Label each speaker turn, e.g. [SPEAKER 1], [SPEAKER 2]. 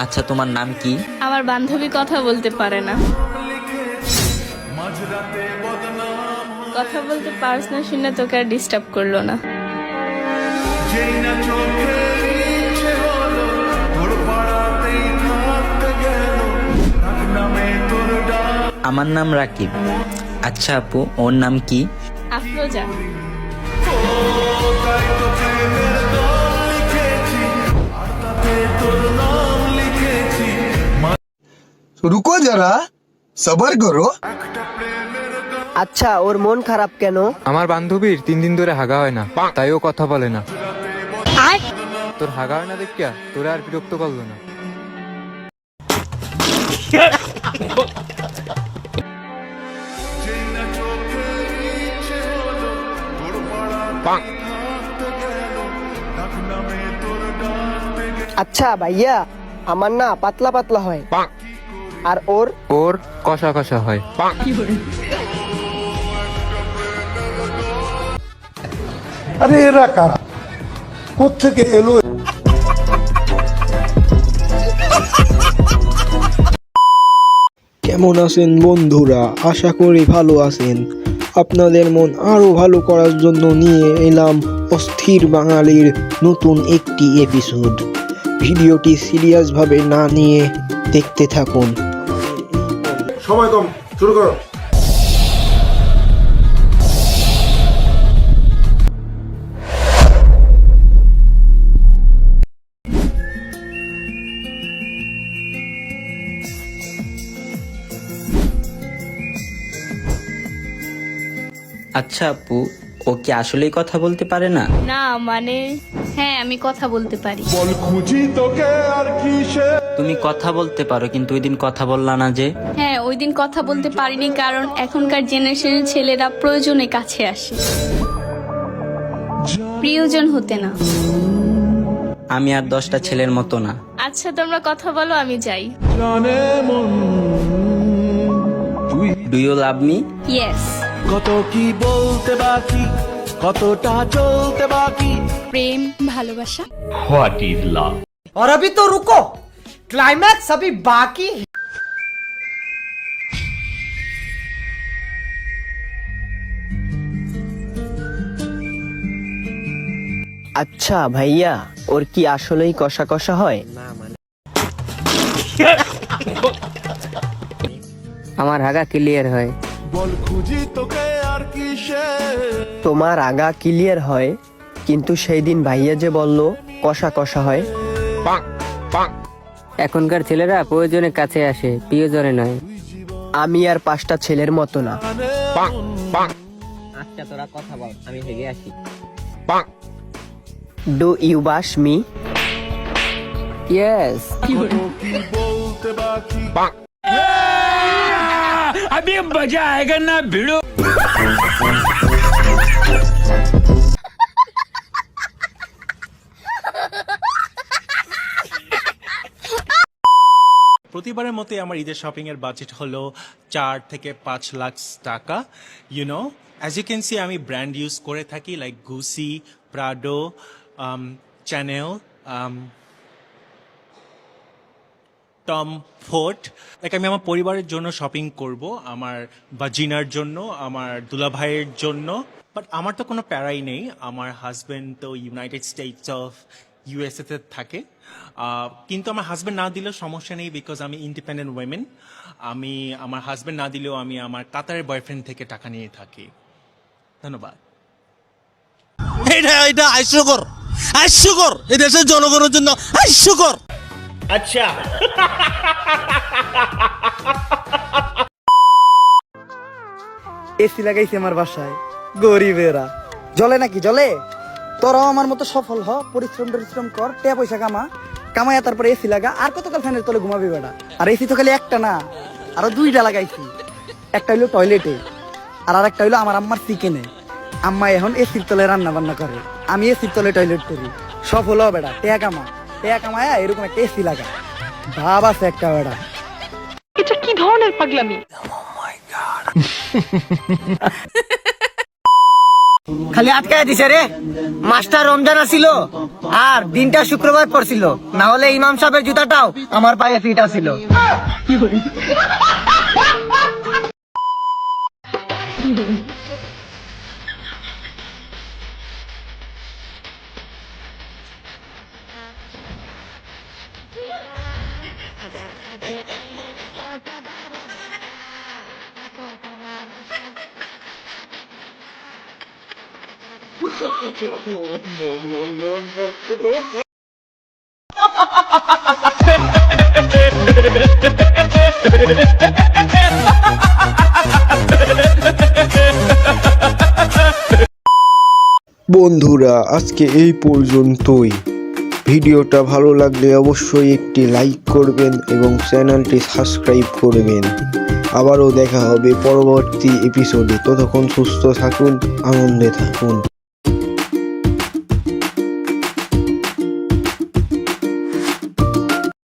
[SPEAKER 1] আচ্ছা, তোমার নাম কি?
[SPEAKER 2] আমার বান্ধবী কথা বলতে পারে না। কথা বলতে পারছ না শুনে তোকে আর ডিস্টার্ব করলো না।
[SPEAKER 1] আমার নাম রাকিব। আচ্ছা আপু, ওর নাম কি?
[SPEAKER 2] আফরোজা।
[SPEAKER 3] रुको जरा सबर करो।
[SPEAKER 4] আচ্ছা, ওর মন খারাপ কেন?
[SPEAKER 5] আমার বান্ধবীর 3 দিন ধরে হাগা হয় না, তাই ও কথা বলে না। তোর হাগা হয় না দেখিয়া তোরা আর বিরক্ত করলো না।
[SPEAKER 4] আচ্ছা ভাইয়া, আমার না পাতলা পাতলা হয়, আর ওর
[SPEAKER 5] ওর কষা কষা হয়।
[SPEAKER 3] अरे एरा कारा কোত্থেকে এলো?
[SPEAKER 6] কেমন আছেন বন্ধুরা? আশা করি ভালো আছেন। আপনাদের মন আরো ভালো করার জন্য নিয়ে এলাম অস্থির বাঙালির নতুন একটি এপিসোড। ভিডিওটি সিরিয়াসভাবে না নিয়ে দেখতে থাকুন।
[SPEAKER 3] সময় কম, শুরু করো।
[SPEAKER 1] আচ্ছা আপু, ও কি আসলেই কথা বলতে পারে না?
[SPEAKER 2] না মানে, হ্যাঁ আমি কথা বলতে পারি।
[SPEAKER 1] তুমি কথা বলতে পারো, কিন্তু ওই দিন কথা বললা না যে?
[SPEAKER 2] হ্যাঁ, ওই দিন কথা বলতে পারিনি কারণ এখনকার জেনারেশনের ছেলেরা প্রয়োজনে কাছে আসে, প্রিয়জন হতে না।
[SPEAKER 1] আমি আর 10টা ছেলের মতো না।
[SPEAKER 2] আচ্ছা তোমরা কথা বলো, আমি যাই।
[SPEAKER 1] Do you love me?
[SPEAKER 2] Yes.
[SPEAKER 7] কত কি বলতে বাকি, কতটা চলতে বাকি।
[SPEAKER 2] প্রেম, ভালোবাসা।
[SPEAKER 4] और अभी तो रुको, क्लाइमैक्स अभी बाकी। আচ্ছা ভাইয়া, ওর কি আসলেই কষা কষা হয়?
[SPEAKER 8] আমার হাগা ক্লিয়ার হয়।
[SPEAKER 7] বল খুঁজি তোকে আর কিসে।
[SPEAKER 4] তোমার আগা ক্লিয়ার হয়, কিন্তু সেই দিন ভাইয়া যে বললো কষা কষা হয়।
[SPEAKER 8] এখনকার ছেলেরা প্রয়োজনে কাছে আসে, প্রিয়জনে নয়।
[SPEAKER 4] আমি আর 5টা ছেলের মতো না।
[SPEAKER 8] আচ্ছা তোরা কথা বল, আমি হেগে আসি।
[SPEAKER 4] ডু ইউ বাস মি?
[SPEAKER 8] ইয়েস।
[SPEAKER 7] বলতে বাকি।
[SPEAKER 9] প্রতিবারের মতোই আমার ঈদের শপিং এর বাজেট হলো 4 থেকে 5 লাখ টাকা। অ্যাজ ইউ ক্যান সি আমি ব্র্যান্ড ইউজ করে থাকি like Gucci, Prada, Chanel, Tom Ford. Like আমি আমার পরিবারের জন্য শপিং করব, আমার বাজিনার জন্য, আমার দুলাভাইয়ের জন্য। বাট আমার তো কোনো প্যারাই নেই, আমার হাজব্যান্ড তো ইউনাইটেড স্টেটস অফ ইউএসএ তে থাকে। কিন্তু আমার হাজব্যান্ড না দিলেও সমস্যা নেই, বিকজ আমি ইন্ডিপেন্ডেন্ট ওয়েমেন। আমি আমার হাজব্যান্ড না দিলেও আমি আমার কাতারের বয়ফ্রেন্ড থেকে টাকা নিয়ে থাকি। ধন্যবাদ।
[SPEAKER 7] এটা হাস্যকর, হাস্যকর এই দেশের জনগণের জন্য হাস্যকর।
[SPEAKER 9] আচ্ছা,
[SPEAKER 4] এসি লাগাইছে আমার বাসায়, গরিবেরা। জ্বলে নাকি? জ্বলে। তোরাও আমার মতো সফল হ, পরিশ্রম কর, টাকা পয়সা কামায়া তারপরে এসি লাগা। আর কতকাল ফ্যানের তলে ঘুমাবি বেটা? আর এসি তো খালি একটা না, আরো 2টা লাগাইছি। একটা হইলো টয়লেটে, আর আরেকটা হইলো আমার আম্মার চিকেনে। আম্মা এখন এসির তলে রান্না বান্না করে, আমি এসির তলে টয়লেট করি। সফল হ বেটা, টাকা কামায়া এরকম একটা এসি লাগা। ভাব আছে একটা বেটা।
[SPEAKER 2] এটা কি ধরনের পাগলামি?
[SPEAKER 4] খালি আটকায় দিছে রে। মাস্টার রমজান ছিল আর দিনটা শুক্রবার পড়ছিল, না হলে ইমাম সাহেবের জুতাটাও আমার পায়ে ফিট আছিল।
[SPEAKER 6] বন্ধুরা আজকে এই পর্যন্তই। ভিডিওটা ভালো লাগলে অবশ্যই একটি লাইক করবেন এবং চ্যানেলটি সাবস্ক্রাইব করবেন। আবারও দেখা হবে পরবর্তী এপিসোডে। ততক্ষণ সুস্থ থাকুন, আনন্দে থাকুন।